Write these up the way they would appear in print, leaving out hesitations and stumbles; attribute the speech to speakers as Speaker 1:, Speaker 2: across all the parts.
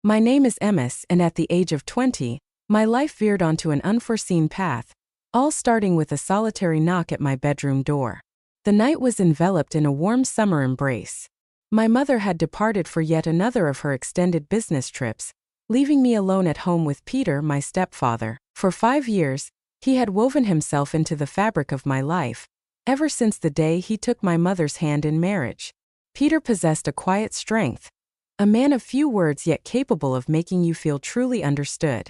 Speaker 1: My name is Emmis, and at the age of 20, my life veered onto an unforeseen path, all starting with a solitary knock at my bedroom door. The night was enveloped in a warm summer embrace. My mother had departed for yet another of her extended business trips, leaving me alone at home with Peter, my stepfather. For 5 years, he had woven himself into the fabric of my life, ever since the day he took my mother's hand in marriage. Peter possessed a quiet strength, a man of few words yet capable of making you feel truly understood.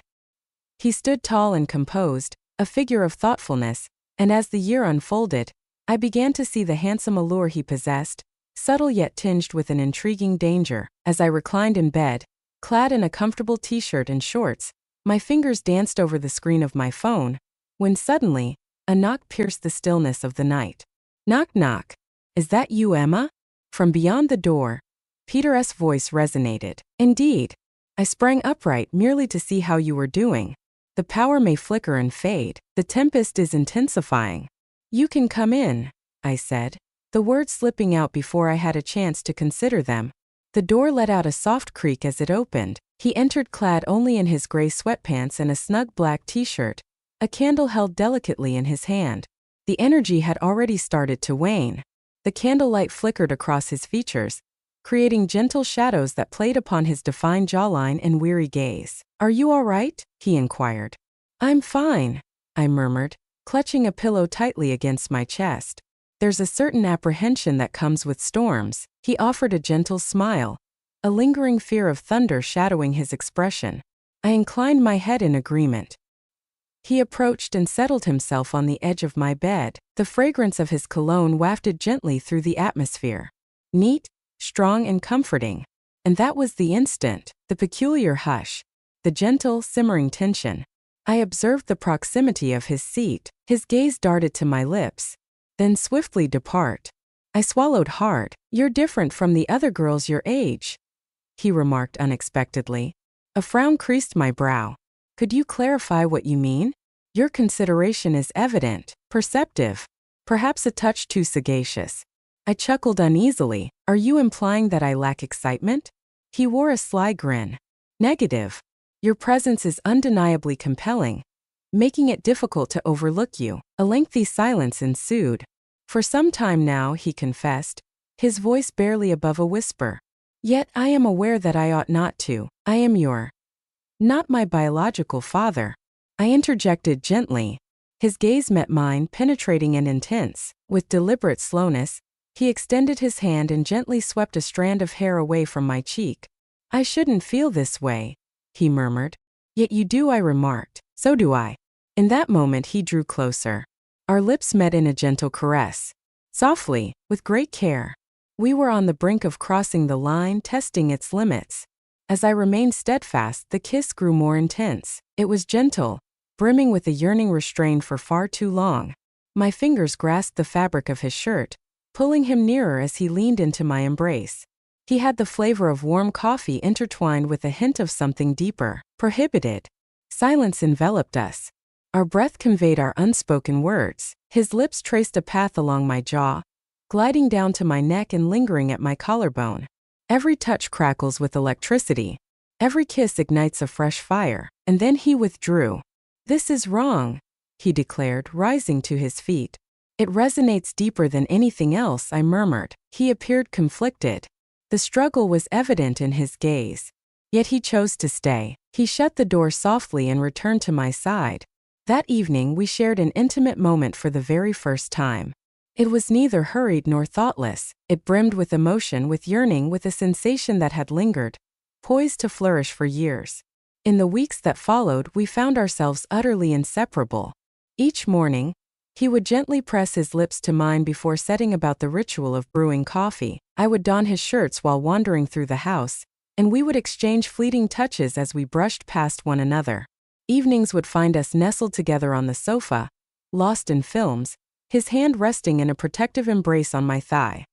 Speaker 1: He stood tall and composed, a figure of thoughtfulness, and as the year unfolded, I began to see the handsome allure he possessed, subtle yet tinged with an intriguing danger. As I reclined in bed, clad in a comfortable t-shirt and shorts, my fingers danced over the screen of my phone, when suddenly, a knock pierced the stillness of the night. Knock knock. Is that you, Emma? From beyond the door, Peter's voice resonated. Indeed. I sprang upright merely to see how you were doing. The power may flicker and fade. The tempest is intensifying. You can come in, I said, the words slipping out before I had a chance to consider them. The door let out a soft creak as it opened. He entered clad only in his gray sweatpants and a snug black t-shirt, a candle held delicately in his hand. The energy had already started to wane. The candlelight flickered across his features, creating gentle shadows that played upon his defined jawline and weary gaze. Are you all right? He inquired. I'm fine, I murmured, clutching a pillow tightly against my chest. There's a certain apprehension that comes with storms. He offered a gentle smile, a lingering fear of thunder shadowing his expression. I inclined my head in agreement. He approached and settled himself on the edge of my bed. The fragrance of his cologne wafted gently through the atmosphere. Neat, strong and comforting. And that was the instant, the peculiar hush, the gentle, simmering tension. I observed the proximity of his seat. His gaze darted to my lips, then swiftly depart. I swallowed hard. You're different from the other girls your age, he remarked unexpectedly. A frown creased my brow. Could you clarify what you mean? Your consideration is evident, perceptive, perhaps a touch too sagacious. I chuckled uneasily. Are you implying that I lack excitement? He wore a sly grin. Negative. Your presence is undeniably compelling, making it difficult to overlook you. A lengthy silence ensued. For some time now, he confessed, his voice barely above a whisper. Yet I am aware that I ought not to. I am not my biological father. I interjected gently. His gaze met mine, penetrating and intense. With deliberate slowness, he extended his hand and gently swept a strand of hair away from my cheek. I shouldn't feel this way, he murmured. Yet you do, I remarked. So do I. In that moment he drew closer. Our lips met in a gentle caress. Softly, with great care. We were on the brink of crossing the line, testing its limits. As I remained steadfast, the kiss grew more intense. It was gentle, brimming with a yearning restrained for far too long. My fingers grasped the fabric of his shirt, pulling him nearer as he leaned into my embrace. He had the flavor of warm coffee intertwined with a hint of something deeper. Prohibited. Silence enveloped us. Our breath conveyed our unspoken words. His lips traced a path along my jaw, gliding down to my neck and lingering at my collarbone. Every touch crackles with electricity. Every kiss ignites a fresh fire. And then he withdrew. This is wrong, he declared, rising to his feet. It resonates deeper than anything else, I murmured. He appeared conflicted. The struggle was evident in his gaze. Yet he chose to stay. He shut the door softly and returned to my side. That evening we shared an intimate moment for the very first time. It was neither hurried nor thoughtless. It brimmed with emotion, with yearning, with a sensation that had lingered, poised to flourish for years. In the weeks that followed, we found ourselves utterly inseparable. Each morning, he would gently press his lips to mine before setting about the ritual of brewing coffee. I would don his shirts while wandering through the house, and we would exchange fleeting touches as we brushed past one another. Evenings would find us nestled together on the sofa, lost in films, his hand resting in a protective embrace on my thigh.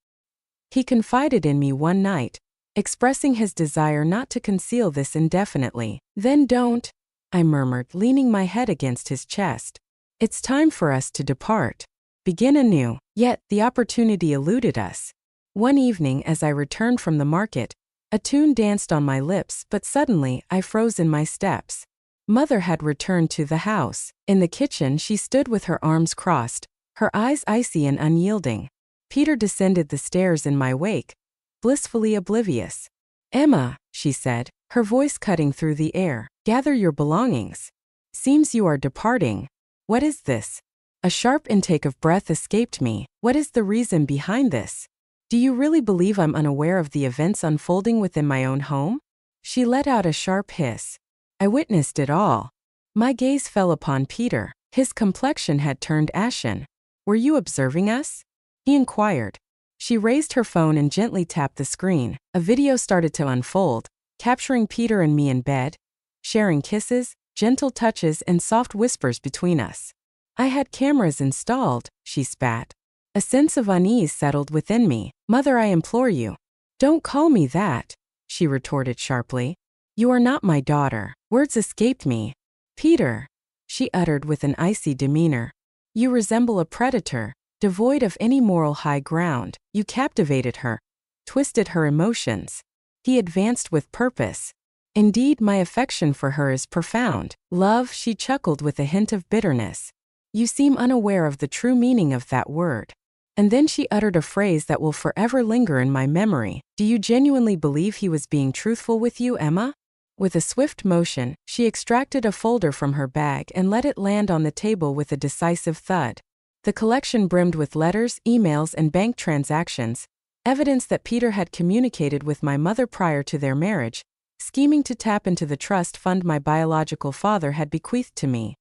Speaker 1: He confided in me one night, expressing his desire not to conceal this indefinitely. Then don't, I murmured, leaning my head against his chest. It's time for us to depart, begin anew. Yet, the opportunity eluded us. One evening as I returned from the market, A tune danced on my lips, but suddenly I froze in my steps. Mother had returned to the house. In the kitchen, she stood with her arms crossed, her eyes icy and unyielding. Peter descended the stairs in my wake, blissfully oblivious. "Emma," she said, her voice cutting through the air, "gather your belongings. Seems you are departing. What is this?" A sharp intake of breath escaped me. What is the reason behind this? Do you really believe I'm unaware of the events unfolding within my own home? She let out a sharp hiss. I witnessed it all. My gaze fell upon Peter. His complexion had turned ashen. "Were you observing us?" he inquired. She raised her phone and gently tapped the screen. A video started to unfold, capturing Peter and me in bed, sharing kisses, gentle touches, and soft whispers between us. "I had cameras installed," she spat. A sense of unease settled within me. "Mother, I implore you." "Don't call me that," she retorted sharply. "You are not my daughter." Words escaped me. "Peter," she uttered with an icy demeanor. "You resemble a predator, devoid of any moral high ground. You captivated her, twisted her emotions." He advanced with purpose. "Indeed, my affection for her is profound." "Love," she chuckled with a hint of bitterness. "You seem unaware of the true meaning of that word." And then she uttered a phrase that will forever linger in my memory. "Do you genuinely believe he was being truthful with you, Emma?" With a swift motion, she extracted a folder from her bag and let it land on the table with a decisive thud. The collection brimmed with letters, emails, and bank transactions, evidence that Peter had communicated with my mother prior to their marriage, scheming to tap into the trust fund my biological father had bequeathed to me.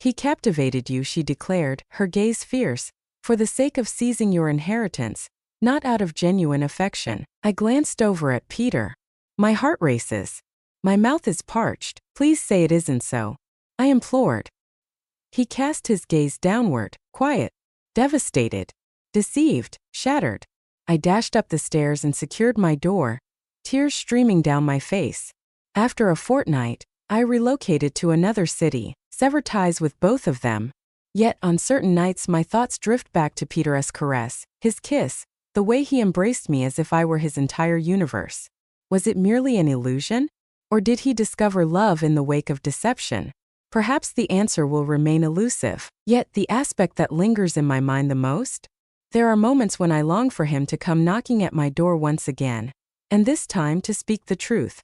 Speaker 1: "He captivated you," she declared, her gaze fierce, "for the sake of seizing your inheritance, not out of genuine affection." I glanced over at Peter. My heart races. My mouth is parched. "Please say it isn't so," I implored. He cast his gaze downward, quiet, devastated, deceived, shattered. I dashed up the stairs and secured my door, tears streaming down my face. After a fortnight, I relocated to another city, severed ties with both of them. Yet on certain nights my thoughts drift back to Peter's caress, his kiss, the way he embraced me as if I were his entire universe. Was it merely an illusion? Or did he discover love in the wake of deception? Perhaps the answer will remain elusive. Yet the aspect that lingers in my mind the most? There are moments when I long for him to come knocking at my door once again. And this time to speak the truth.